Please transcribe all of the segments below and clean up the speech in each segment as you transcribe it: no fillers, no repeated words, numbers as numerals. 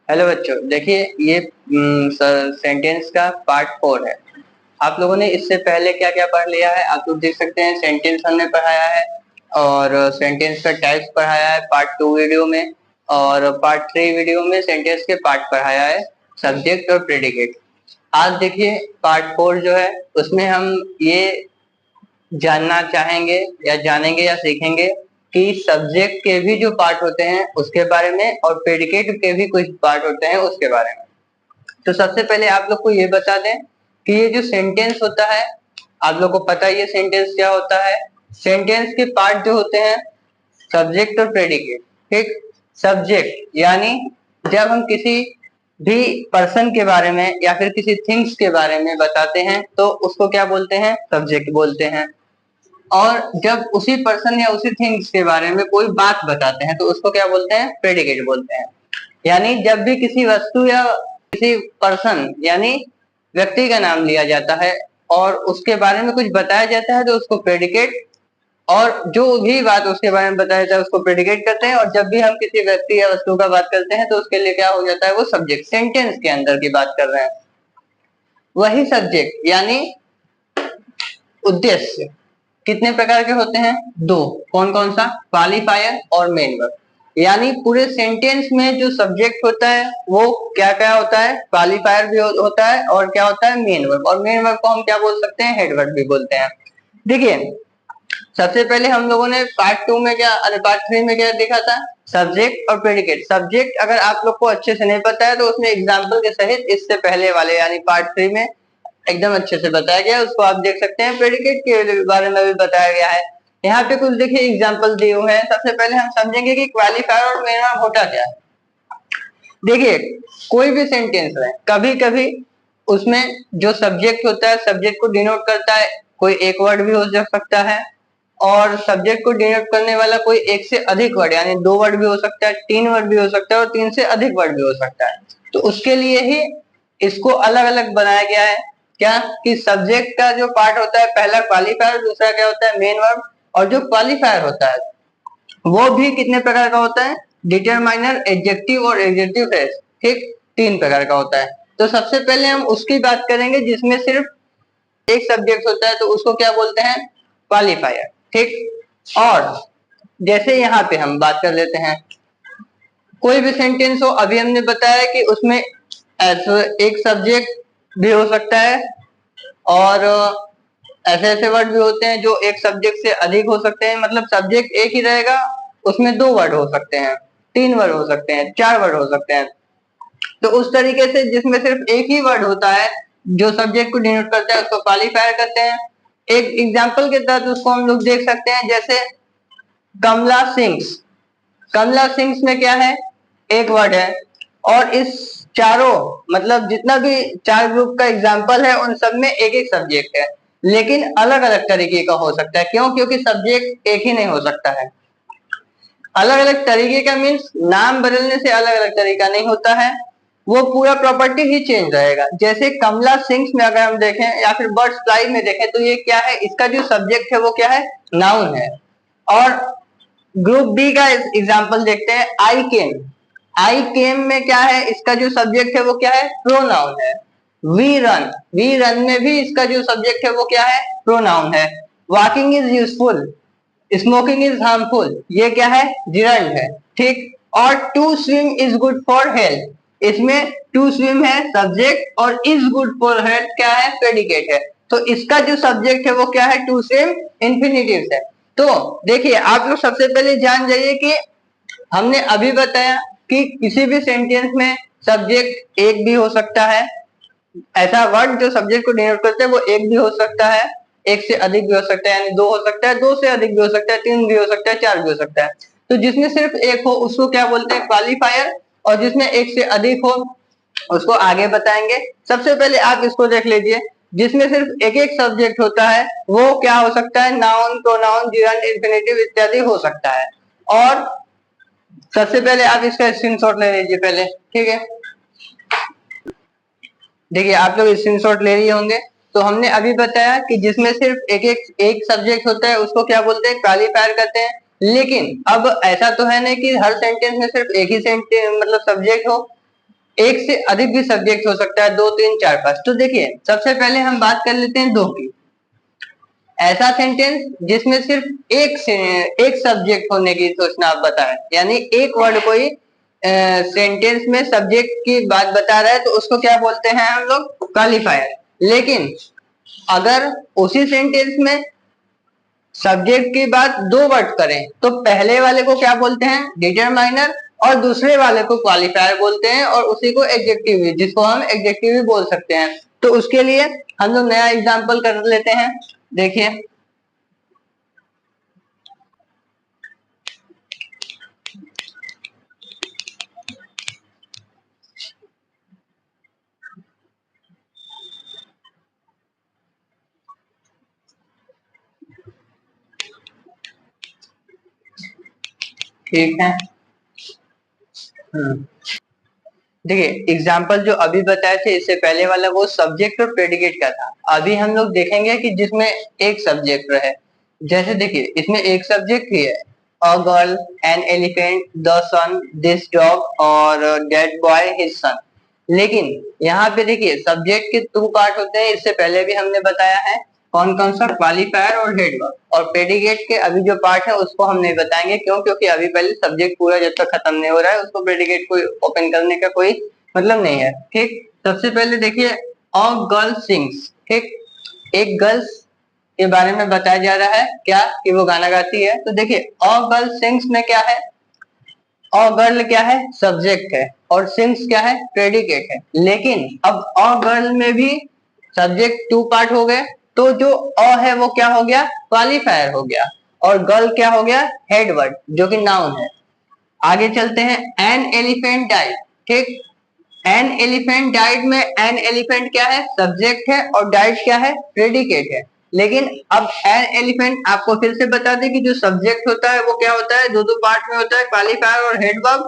Hello बच्चों, देखिए ये सेंटेंस का पार्ट 4 है। आप लोगों ने इससे पहले क्या क्या पढ़ लिया है आप लोग देख सकते हैं। सेंटेंस हमने पढ़ाया है और सेंटेंस का टाइप्स पढ़ाया है पार्ट 2 वीडियो में, और पार्ट 3 वीडियो में सेंटेंस के पार्ट पढ़ाया है, सब्जेक्ट और प्रेडिकेट। आज देखिए पार्ट 4 जो है उसमें हम ये जानना चाहेंगे या जानेंगे या सीखेंगे कि सब्जेक्ट के भी जो पार्ट होते हैं उसके बारे में और प्रेडिकेट के भी कुछ पार्ट होते हैं उसके बारे में। तो सबसे पहले आप लोग को ये बता दें कि ये जो सेंटेंस होता है, आप लोग को पता है ये सेंटेंस क्या होता है। सेंटेंस के पार्ट जो होते हैं सब्जेक्ट और प्रेडिकेट। ठीक, सब्जेक्ट यानी जब हम किसी भी पर्सन के बारे में या फिर किसी थिंग्स के बारे में बताते हैं तो उसको क्या बोलते हैं, सब्जेक्ट बोलते हैं। और जब उसी पर्सन या उसी थिंग्स के बारे में कोई बात बताते हैं तो उसको क्या बोलते हैं, प्रेडिकेट बोलते हैं। यानी जब भी किसी वस्तु या किसी पर्सन यानी व्यक्ति का नाम लिया जाता है और उसके बारे में कुछ बताया जाता है तो उसको प्रेडिकेट, और जो भी बात उसके बारे में बताया जाता है उसको प्रेडिकेट करते हैं। और जब भी हम किसी व्यक्ति या वस्तु का बात करते हैं तो उसके लिए क्या हो जाता है, वो सब्जेक्ट। सेंटेंस के अंदर की बात कर रहे हैं, वही सब्जेक्ट यानी उद्देश्य कितने प्रकार के होते हैं, दो। कौन कौन सा, क्वालिफायर और मेन वर्ब। यानी पूरे सेंटेंस में जो सब्जेक्ट होता है वो क्या क्या होता है, क्वालिफायर भी होता है और क्या होता है, मेन वर्ब। और मेन वर्ब को हम क्या बोल सकते हैं, हेड वर्ब भी बोलते हैं। देखिए सबसे पहले हम लोगों ने पार्ट 2 में क्या, अरे पार्ट 3 में क्या देखा था, सब्जेक्ट और प्रेडिकेट। सब्जेक्ट अगर आप लोग को अच्छे से नहीं पता है तो उसमें एग्जाम्पल के सहित इससे पहले वाले यानी पार्ट 3 में एकदम अच्छे से बताया गया, उसको आप देख सकते हैं। प्रेडिकेट के बारे में भी बताया गया है। यहाँ पे कुछ देखिए एग्जाम्पल दिए हुए हैं। सबसे पहले हम समझेंगे कि क्वालिफायर और मेन वर्ब होता क्या है। देखिए कोई भी सेंटेंस है, कभी कभी उसमें जो सब्जेक्ट होता है सब्जेक्ट को डिनोट करता है, कोई एक वर्ड भी हो सकता है। और सब्जेक्ट को डिनोट करने वाला कोई एक से अधिक वर्ड यानी दो वर्ड भी हो सकता है, तीन वर्ड भी हो सकता है और तीन से अधिक वर्ड भी हो सकता है। तो उसके लिए ही इसको अलग अलग बनाया गया है। क्या कि सब्जेक्ट का जो पार्ट होता है पहला क्वालिफायर, दूसरा क्या होता है, मेन वर्ब। और जो क्वालिफायर होता है वो भी कितने प्रकार का होता है, डिटरमाइनर, एडजेक्टिव और एडजेक्टिव फ्रेज। ठीक, तीन प्रकार का होता है। तो सबसे पहले हम उसकी बात करेंगे जिसमें सिर्फ एक सब्जेक्ट होता है तो उसको क्या बोलते हैं, क्वालिफायर। ठीक, और जैसे यहाँ पे हम बात कर लेते हैं, कोई भी सेंटेंस हो, अभी हमने बताया कि उसमें एक सब्जेक्ट भी हो सकता है और ऐसे ऐसे वर्ड भी होते हैं जो एक सब्जेक्ट से अधिक हो सकते हैं। मतलब सब्जेक्ट एक ही रहेगा, उसमें दो वर्ड हो सकते हैं, तीन वर्ड हो सकते हैं, चार वर्ड हो सकते हैं। तो उस तरीके से जिसमें सिर्फ एक ही वर्ड होता है जो सब्जेक्ट को डिनोट करता है उसको क्वालिफायर कहते हैं। एक एग्जाम्पल के तहत उसको हम लोग देख सकते हैं, जैसे कमला सिंह। कमला सिंह में क्या है, एक वर्ड है। और इस चारों मतलब जितना भी चार ग्रुप का एग्जाम्पल है उन सब में एक एक सब्जेक्ट है, लेकिन अलग अलग तरीके का हो सकता है। क्यों, क्योंकि सब्जेक्ट एक ही नहीं हो सकता है। अलग अलग तरीके का मीन्स नाम बदलने से अलग अलग तरीका नहीं होता है, वो पूरा प्रॉपर्टी ही चेंज रहेगा। जैसे कमला सिंह में अगर हम देखें या फिर बर्ड्स फ्लाई में देखें तो ये क्या है, इसका जो सब्जेक्ट है वो क्या है, नाउन है। और ग्रुप बी का एग्जांपल देखते हैं, आई केम। आई केम में क्या है, इसका जो सब्जेक्ट है वो क्या है, प्रोनाउन है। वी रन, वी रन में भी इसका जो सब्जेक्ट है वो क्या है, प्रोनाउन है। Walking is useful, smoking is harmful, ये क्या है, जिरंड है। ठीक, और to swim is good for health, इसमें टू स्विम है सब्जेक्ट और इज गुड फॉर हेल्थ क्या है, प्रेडिकेट है। तो इसका जो सब्जेक्ट है वो क्या है, टू स्विम, इंफिनिटिव है। तो देखिए आप लोग सबसे पहले जान जाइए कि हमने अभी बताया कि किसी भी सेंटेंस में सब्जेक्ट एक भी हो सकता है, ऐसा वर्ड जो सब्जेक्ट को डिनोट करते हैं वो एक भी हो सकता है, एक से अधिक भी हो सकता है, यानी दो हो सकता है, दो से अधिक भी हो सकता है, तीन भी हो सकता है, चार भी हो सकता है। तो जिसमें सिर्फ एक हो उसको क्या बोलते हैं, क्वालिफायर। और जिसमें एक से अधिक हो उसको आगे बताएंगे। सबसे पहले आप इसको देख लीजिए, जिसमें सिर्फ एक एक सब्जेक्ट होता है वो क्या हो सकता है, नाउन, प्रोनाउन, जिरंड, इंफिनिटिव इत्यादि हो सकता है। और सबसे पहले आप इसका स्क्रीनशॉट ले लीजिए पहले, ठीक है। देखिए आप लोग स्क्रीनशॉट ले लिए होंगे। तो हमने अभी बताया कि जिसमें सिर्फ एक सब्जेक्ट होता है उसको क्या बोलते हैं, क्वालिफायर करते हैं। लेकिन अब ऐसा तो है नहीं कि हर सेंटेंस में सिर्फ एक ही सेंटेंस मतलब सब्जेक्ट हो। एक से अधिक भी सब्जेक्ट हो सकता है, 2 3 4 5। तो देखिए सबसे पहले हम बात कर लेते हैं दो की। ऐसा सेंटेंस जिसमें सिर्फ एक सब्जेक्ट होने की सोचना आप बताएं, यानी एक वर्ड कोई सेंटेंस में सब्जेक्ट की बात बता रहा है तो उसको क्या बोलते हैं हम लोग, क्वालिफायर। लेकिन अगर उसी सेंटेंस में सब्जेक्ट की बात दो वर्ड करें तो पहले वाले को क्या बोलते हैं, डिटरमाइनर, और दूसरे वाले को क्वालिफायर बोलते हैं, और उसी को एडजेक्टिव भी, जिसको हम एडजेक्टिव भी बोल सकते हैं। तो उसके लिए हम लोग नया एग्जांपल कर लेते हैं। देखिए ठीक है। देखिए एग्जाम्पल जो अभी बताए थे इससे पहले वाला वो सब्जेक्ट और प्रेडिकेट का था। अभी हम लोग देखेंगे कि जिसमें एक सब्जेक्ट रहे। जैसे देखिए इसमें एक सब्जेक्ट ही है, a girl, an elephant, the sun, this dog और डेड बॉय हिज सन। लेकिन यहाँ पे देखिए सब्जेक्ट के टू पार्ट होते हैं, इससे पहले भी हमने बताया है। कौन कौन सा, क्वालिफायर और हेड वर्ब। और प्रेडिकेट के अभी जो पार्ट है उसको हम नहीं बताएंगे, क्यों, क्योंकि अभी पहले सब्जेक्ट पूरा जब तक खत्म नहीं हो रहा है उसको प्रेडिकेट को ओपन करने का कोई मतलब नहीं है। ठीक, सबसे पहले देखिए अ गर्ल सिंग्स। ठीक, एक गर्ल्स के बारे में बताया जा रहा है क्या, कि वो गाना गाती है। तो देखिए अ गर्ल सिंग्स में क्या है, अ गर्ल क्या है, सब्जेक्ट है, और सिंग्स क्या है, प्रेडिकेट है। लेकिन अब अ गर्ल में भी सब्जेक्ट टू पार्ट हो गए, तो जो अ है वो क्या हो गया, क्वालिफायर हो गया, और गर्ल क्या हो गया, हेड वर्ड जो कि नाउन है। आगे चलते हैं, एन एलिफेंट डाइड। ठीक, एन एलिफेंट डाइड में एन एलिफेंट क्या है, सब्जेक्ट है, और डाइड क्या है, प्रेडिकेट है। लेकिन अब एन एलिफेंट आपको फिर से बता दें कि जो सब्जेक्ट होता है वो क्या होता है, दो दो पार्ट में होता है, क्वालिफायर और हेड वर्ब।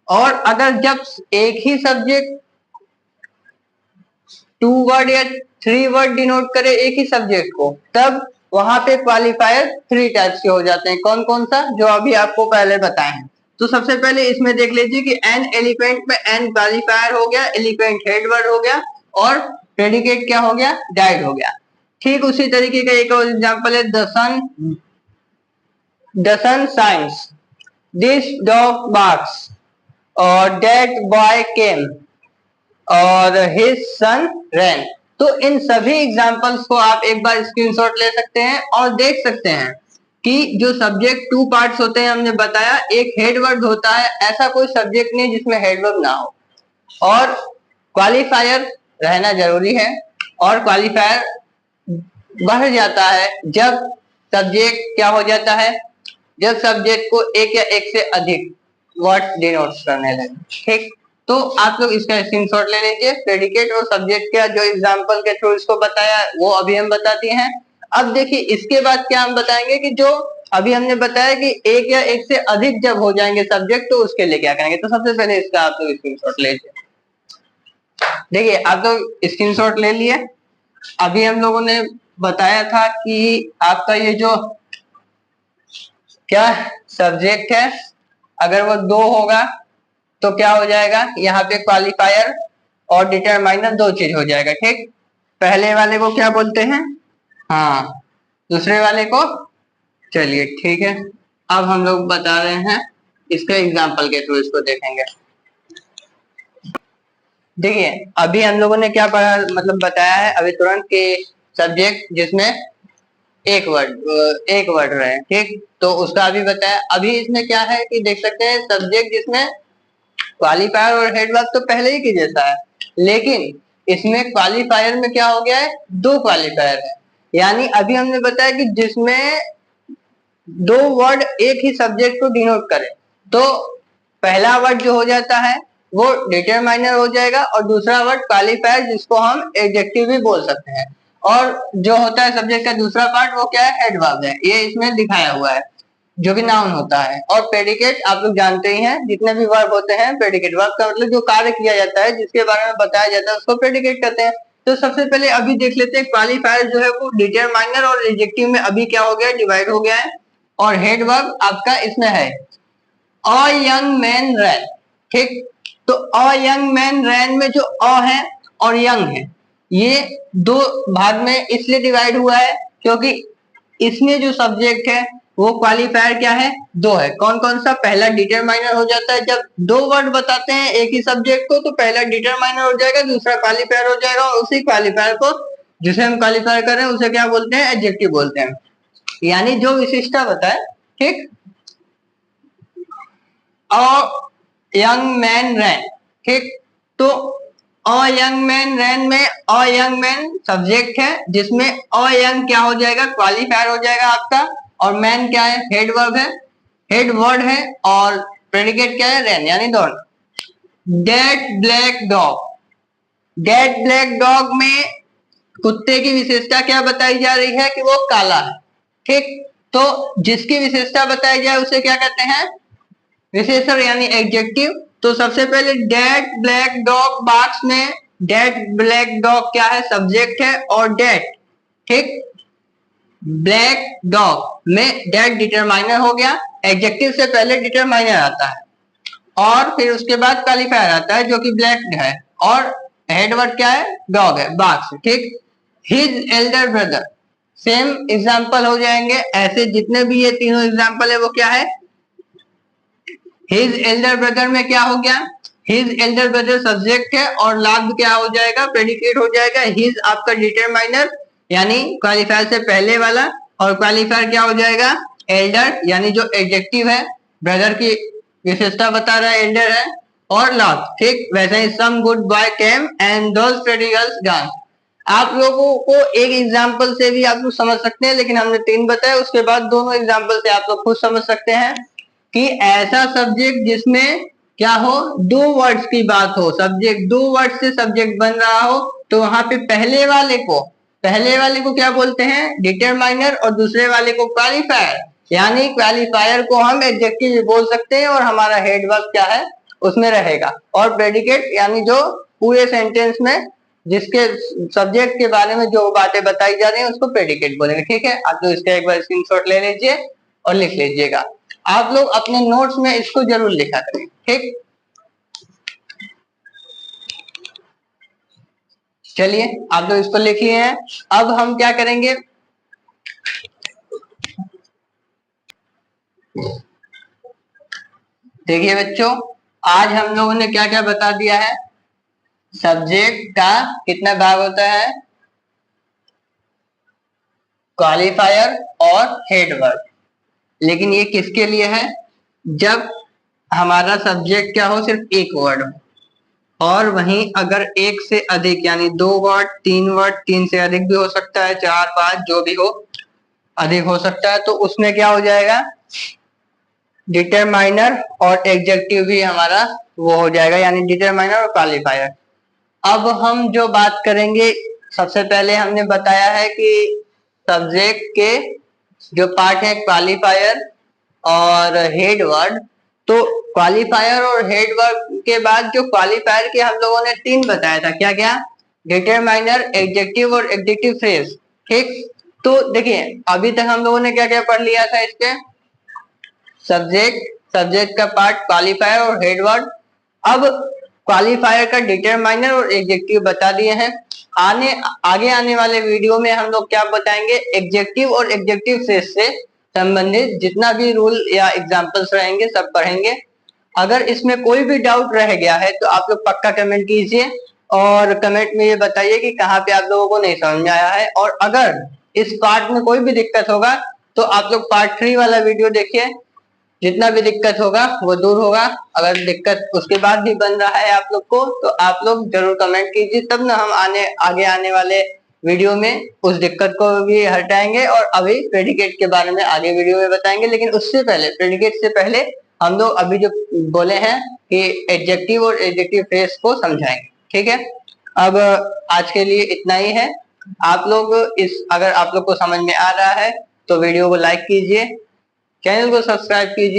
और अगर जब एक ही सब्जेक्ट टू वर्ड या थ्री वर्ड डिनोट करे एक ही सब्जेक्ट को, तब वहां पे क्वालिफायर थ्री टाइप्स के हो जाते हैं। कौन कौन सा, जो अभी आपको पहले बताए हैं। तो सबसे पहले इसमें देख लीजिए कि एन एलिफेंट में एन क्वालिफायर हो गया, एलिफेंट हेड वर्ड हो गया, और प्रेडिकेट क्या हो गया, डाइड हो गया। ठीक उसी तरीके का एक और एग्जांपल है, the sun shines, this dog barks, और दैट बॉय केम, और हिज सन रैन। तो इन सभी एग्जांपल्स को आप एक बार स्क्रीनशॉट ले सकते हैं और देख सकते हैं कि जो सब्जेक्ट टू पार्ट्स होते हैं हमने बताया, एक हेड वर्ड होता है, ऐसा कोई सब्जेक्ट नहीं जिसमें हेड वर्ड ना हो, और क्वालिफायर रहना जरूरी है। और क्वालिफायर बढ़ जाता है जब सब्जेक्ट क्या हो जाता है, जब सब्जेक्ट को एक या एक से अधिक वर्ड डिनोट करने लगे। ठीक, तो आप लोग इसका स्क्रीनशॉट ले लीजिए। प्रेडिकेट और सब्जेक्ट का जो एग्जांपल के थ्रू इसको बताया वो अभी हम बता दिए हैं। अब देखिए इसके बाद क्या हम बताएंगे कि जो अभी हमने बताया कि एक या एक से अधिक जब हो जाएंगे सब्जेक्ट तो उसके लिए क्या करेंगे। तो सबसे पहले इसका आप लोग स्क्रीनशॉट ले लीजिए। देखिए आप लोग स्क्रीनशॉट ले लिए। अभी हम लोगों ने बताया था कि आपका ये जो क्या सब्जेक्ट है, अगर वो दो होगा तो क्या हो जाएगा, यहाँ पे क्वालिफायर और डिटरमाइनर दो चीज हो जाएगा। ठीक, पहले वाले को क्या बोलते हैं, हाँ, दूसरे वाले को, चलिए ठीक है। अब हम लोग बता रहे हैं, इसके एग्जाम्पल के थ्रू इसको देखेंगे। देखिए अभी हम लोगों ने क्या पढ़ा, मतलब बताया है अभी तुरंत के सब्जेक्ट जिसमें एक वर्ड रहे। ठीक, तो उसका अभी बताया। अभी इसमें क्या है कि देख सकते हैं सब्जेक्ट जिसमें क्वालिफायर और हेड वर्ब तो पहले ही की जैसा है, लेकिन इसमें क्वालिफायर में क्या हो गया है, दो क्वालिफायर है। यानी अभी हमने बताया कि जिसमें दो वर्ड एक ही सब्जेक्ट को डिनोट करे, तो पहला वर्ड जो हो जाता है वो डिटरमाइनर हो जाएगा, और दूसरा वर्ड क्वालिफायर जिसको हम एडजेक्टिव भी बोल सकते हैं। और जो होता है सब्जेक्ट का दूसरा पार्ट वो क्या है, हेड वर्ब है, ये इसमें दिखाया हुआ है, जो कि नाउन होता है। और प्रेडिकेट आप लोग जानते ही हैं, जितने भी वर्ब होते हैं, प्रेडिकेट वर्ब का मतलब जो कार्य किया जाता है, जिसके बारे में बताया जाता है, उसको प्रेडिकेट कहते हैं। तो सबसे पहले अभी देख लेते हैं क्वालिफायर जो है वो डिटरमाइनर और एडजेक्टिव में अभी क्या हो गया, डिवाइड हो गया है। और हेड वर्ब आपका इसमें है, अ यंग मैन रैन। ठीक, तो अ यंग मैन रैन में जो अ है और यंग है ये दो भाग में इसलिए डिवाइड हुआ है क्योंकि इसमें जो सब्जेक्ट है वो क्वालिफायर क्या है, दो है। कौन कौन सा? पहला डिटरमाइनर हो जाता है, जब दो वर्ड बताते हैं एक ही सब्जेक्ट को तो पहला डिटरमाइनर हो जाएगा, दूसरा क्वालिफायर हो जाएगा, और उसी क्वालिफायर को जिसे हम क्वालिफाई कर रहे हैं उसे क्या बोलते हैं? एडजेक्टिव बोलते हैं, यानी जो विशेषता बताए। ठीक, अ यंग मैन रैन। ठीक, तो अ यंग मैन रैन में अ यंग मैन सब्जेक्ट है जिसमें अ यंग क्या हो जाएगा? क्वालिफायर हो जाएगा आपका, और मैन क्या है? हेड वर्ब है, हेड वर्ड है, और प्रेडिकेट क्या है? रैन, यानी दौड़। Dead black dog, dead black dog में कुत्ते की विशेषता क्या बताई जा रही है? कि वो काला है। ठीक, तो जिसकी विशेषता बताई जाए उसे क्या कहते हैं? विशेषण, यानी एडजेक्टिव। तो सबसे पहले डेड ब्लैक डॉग बॉक्स में डेड ब्लैक डॉग क्या है? सब्जेक्ट है, और डेड, ठीक, ब्लैक डॉग में डेड डिटरमाइनर हो गया। एडजेक्टिव से पहले डिटरमाइनर आता है और फिर उसके बाद क्वालिफायर आता है जो कि ब्लैक है, और हेडवर्ड क्या है? डॉग है, बॉक्स। ठीक, his Elder brother, same example हो जाएंगे ऐसे जितने भी ये तीनों एग्जाम्पल है वो क्या है? हिज एल्डर ब्रदर में क्या हो गया? हिज एल्डर ब्रदर सब्जेक्ट है और लास्ट क्या हो जाएगा? प्रेडिकेट हो जाएगा। हिज आपका डिटरमाइनर यानी क्वालिफायर से पहले वाला, और क्वालिफायर क्या हो जाएगा? एल्डर, यानी जो एडजेक्टिव है, ब्रदर की विशेषता बता रहा है, एल्डर है, और लास्ट। ठीक, वैसे ही some good boy came and those pretty girls dance. आप लोगों को एक एग्जाम्पल से भी आप लोग समझ सकते हैं, लेकिन हमने तीन बताया, उसके बाद दोनों एग्जाम्पल से आप लोग खुद समझ सकते हैं कि ऐसा सब्जेक्ट जिसमें क्या हो? दो वर्ड्स की बात हो, सब्जेक्ट दो वर्ड से सब्जेक्ट बन रहा हो, तो वहां पे पहले वाले को क्या बोलते हैं? डिटरमाइनर, और दूसरे वाले को क्वालिफायर। यानी क्वालिफायर को हम एडजेक्टिव बोल सकते हैं और हमारा हेड वर्ब क्या है? उसमें रहेगा। और प्रेडिकेट यानी जो पूरे सेंटेंस में जिसके सब्जेक्ट के बारे में जो बातें बताई जा रही है उसको प्रेडिकेट बोलेंगे। ठीक है, आप लोग इसका एक बार स्क्रीनशॉट ले लीजिए और लिख लीजिएगा। आप लोग अपने नोट्स में इसको जरूर लिखा करें। ठीक, चलिए आप लोग इसको लिख लिए हैं। अब हम क्या करेंगे? देखिए बच्चों, आज हम लोगों ने क्या क्या बता दिया है। सब्जेक्ट का कितना भाग होता है? क्वालिफायर और हेड वर्ड। लेकिन ये किसके लिए है? जब हमारा सब्जेक्ट क्या हो? सिर्फ एक वर्ड हो, और वहीं अगर एक से अधिक यानी दो वर्ड, तीन वर्ड, तीन से अधिक भी हो सकता है, चार पांच जो भी हो, अधिक हो सकता है, तो उसमें क्या हो जाएगा? डिटरमाइनर और एडजेक्टिव भी हमारा वो हो जाएगा, यानी डिटरमाइनर और क्वालिफायर। अब हम जो बात करेंगे, सबसे पहले हमने बताया है कि सब्जेक्ट के जो पार्ट है क्वालिफायर और हेड वर्ड। तो क्वालिफायर और हेड वर्ड के बाद जो क्वालिफायर के हम लोगों ने तीन बताया था, क्या क्या? डिटरमाइनर, एडजेक्टिव और एडजेक्टिव फ्रेज। ठीक, तो देखिए अभी तक हम लोगों ने क्या क्या पढ़ लिया था इसके? सब्जेक्ट का पार्ट क्वालिफायर और हेड वर्ड। अब क्वालिफायर का डिटरमाइनर और एडजेक्टिव बता दिए हैं। आगे आने वाले वीडियो में हम लोग क्या बताएंगे? एडजेक्टिव और एडजेक्टिव फ्रेज से संबंधित जितना भी रूल या एग्जांपल्स रहेंगे सब पढ़ेंगे। अगर इसमें कोई भी डाउट रह गया है तो आप लोग पक्का कमेंट कीजिए, और कमेंट में ये बताइए कि कहाँ पे आप लोगों को नहीं समझ में आया है। और अगर इस पार्ट में कोई भी दिक्कत होगा तो आप लोग पार्ट 3 वाला वीडियो देखिए, जितना भी दिक्कत होगा वो दूर होगा। अगर दिक्कत उसके बाद भी बन रहा है आप लोग को तो आप लोग जरूर कमेंट कीजिए, तब ना हम आगे आने वाले वीडियो में उस दिक्कत को भी हटाएंगे, और अभी प्रेडिकेट के बारे में आगे वीडियो में बताएंगे। लेकिन उससे पहले, प्रेडिकेट से पहले हम लोग अभी जो बोले हैं कि एडजेक्टिव और एडजेक्टिव फ्रेज को समझाएंगे। ठीक है, अब आज के लिए इतना ही है। आप लोग अगर आप लोग को समझ में आ रहा है तो वीडियो को लाइक कीजिए, चैनल को सब्सक्राइब कीजिए।